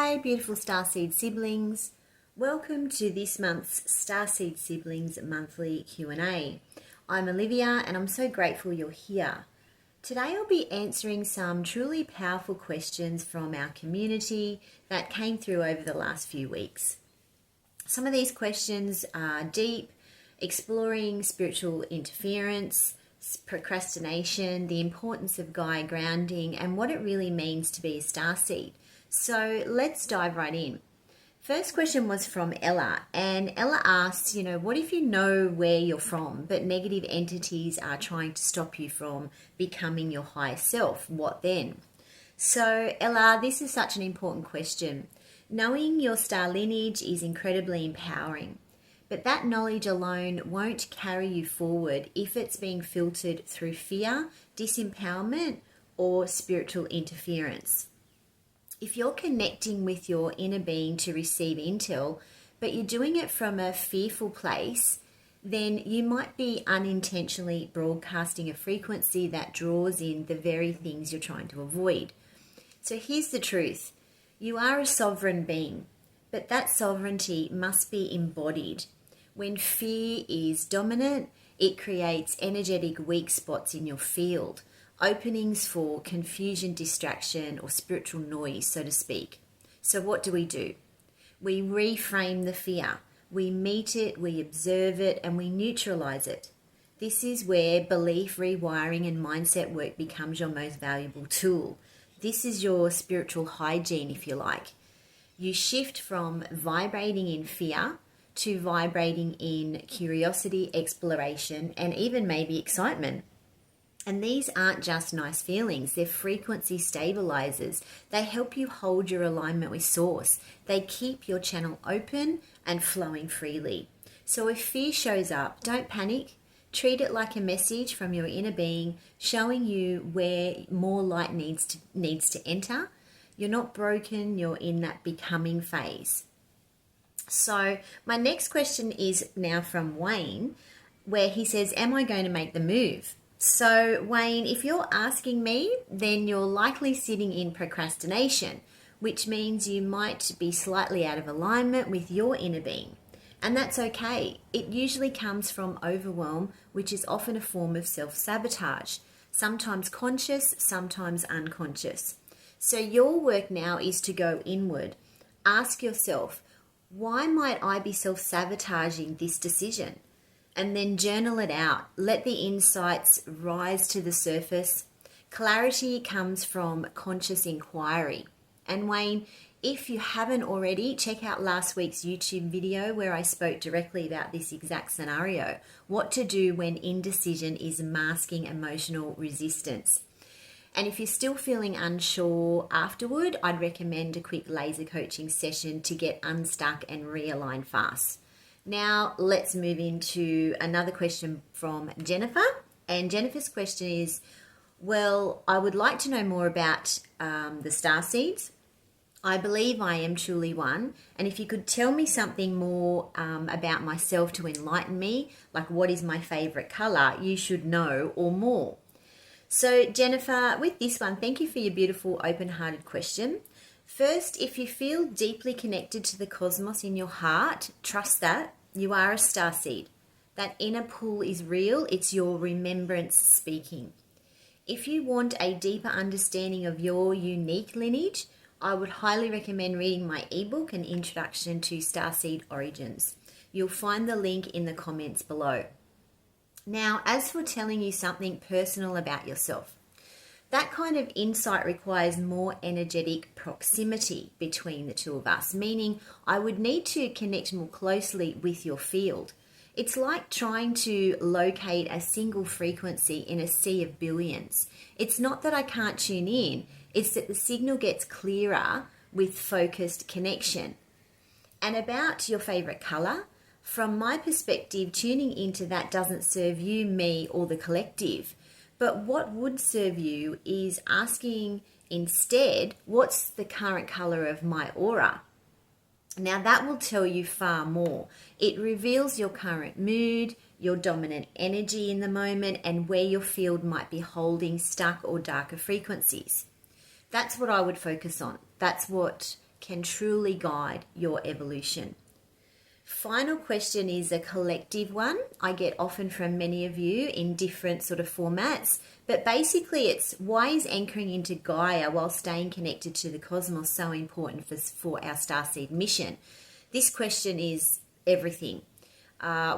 Hi, beautiful Starseed Siblings. Welcome to this month's Starseed Siblings Monthly Q&A. I'm Olivia and I'm so grateful you're here. Today I'll be answering some truly powerful questions from our community that came through over the last few weeks. Some of these questions are deep, exploring spiritual interference, procrastination, the importance of Gaia grounding, and what it really means to be a starseed. So let's dive right in. First question was from Ella, and Ella asks, what if you know where you're from, but negative entities are trying to stop you from becoming your higher self? What then? So Ella, this is such an important question. Knowing your star lineage is incredibly empowering, but that knowledge alone won't carry you forward if it's being filtered through fear, disempowerment, or spiritual interference. If you're connecting with your inner being to receive intel, but you're doing it from a fearful place, then you might be unintentionally broadcasting a frequency that draws in the very things you're trying to avoid. So here's the truth. You are a sovereign being, but that sovereignty must be embodied. When fear is dominant, it creates energetic weak spots in your field, openings for confusion, distraction, or spiritual noise, so to speak. So what do? We reframe the fear. We meet it, we observe it, and we neutralize it. This is where belief rewiring and mindset work becomes your most valuable tool. This is your spiritual hygiene, if you like. You shift from vibrating in fear to vibrating in curiosity, exploration, and even maybe excitement. And these aren't just nice feelings, they're frequency stabilizers. They help you hold your alignment with source. They keep your channel open and flowing freely. So if fear shows up, don't panic. Treat it like a message from your inner being, showing you where more light needs to enter. You're not broken, you're in that becoming phase. So my next question is now from Wayne, where he says, am I going to make the move? So Wayne, if you're asking me, then you're likely sitting in procrastination, which means you might be slightly out of alignment with your inner being. And that's okay. It usually comes from overwhelm, which is often a form of self-sabotage, sometimes conscious, sometimes unconscious. So your work now is to go inward. Ask yourself, why might I be self-sabotaging this decision? And then journal it out. Let the insights rise to the surface. Clarity comes from conscious inquiry. And Wayne, if you haven't already, check out last week's YouTube video where I spoke directly about this exact scenario. What to do when indecision is masking emotional resistance. And if you're still feeling unsure afterward, I'd recommend a quick laser coaching session to get unstuck and realign fast. Now let's move into another question from Jennifer. And Jennifer's question is, well, I would like to know more about the starseeds. I believe I am truly one. And if you could tell me something more about myself to enlighten me, like what is my favorite color, you should know, or more. So Jennifer, with this one, thank you for your beautiful open-hearted question. First, if you feel deeply connected to the cosmos in your heart, trust that you are a starseed. That inner pull is real. It's your remembrance speaking. If you want a deeper understanding of your unique lineage, I would highly recommend reading my ebook, An Introduction to Starseed Origins. You'll find the link in the comments below. Now, as for telling you something personal about yourself, that kind of insight requires more energetic proximity between the two of us, meaning I would need to connect more closely with your field. It's like trying to locate a single frequency in a sea of billions. It's not that I can't tune in, it's that the signal gets clearer with focused connection. And about your favorite color, from my perspective, tuning into that doesn't serve you, me, or the collective. But what would serve you is asking instead, what's the current color of my aura? Now that will tell you far more. It reveals your current mood, your dominant energy in the moment, and where your field might be holding stuck or darker frequencies. That's what I would focus on. That's what can truly guide your evolution. Final question is a collective one I get often from many of you in different sort of formats, but basically it's, why is anchoring into Gaia while staying connected to the cosmos so important for our starseed mission? This question is everything.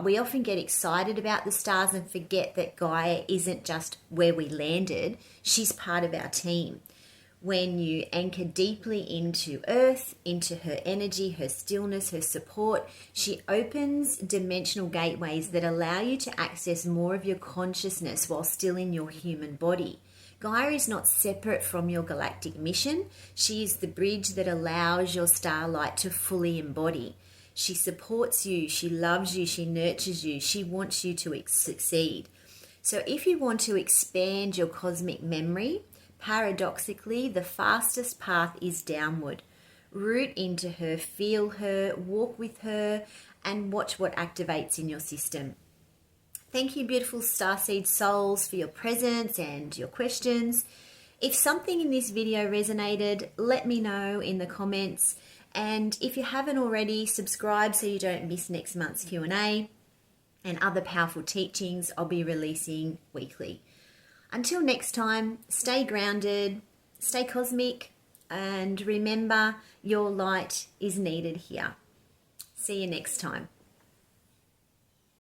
We often get excited about the stars and forget that Gaia isn't just where we landed, she's part of our team. When you anchor deeply into Earth, into her energy, her stillness, her support, she opens dimensional gateways that allow you to access more of your consciousness while still in your human body. Gaia is not separate from your galactic mission. She is the bridge that allows your starlight to fully embody. She supports you, she loves you, she nurtures you, she wants you to succeed. So if you want to expand your cosmic memory, paradoxically, the fastest path is downward. Root into her, feel her, walk with her, and watch what activates in your system. Thank you, beautiful starseed souls, for your presence and your questions. If something in this video resonated, let me know in the comments. And if you haven't already, subscribe so you don't miss next month's Q&A and other powerful teachings I'll be releasing weekly. Until next time, stay grounded, stay cosmic, and remember, your light is needed here. See you next time.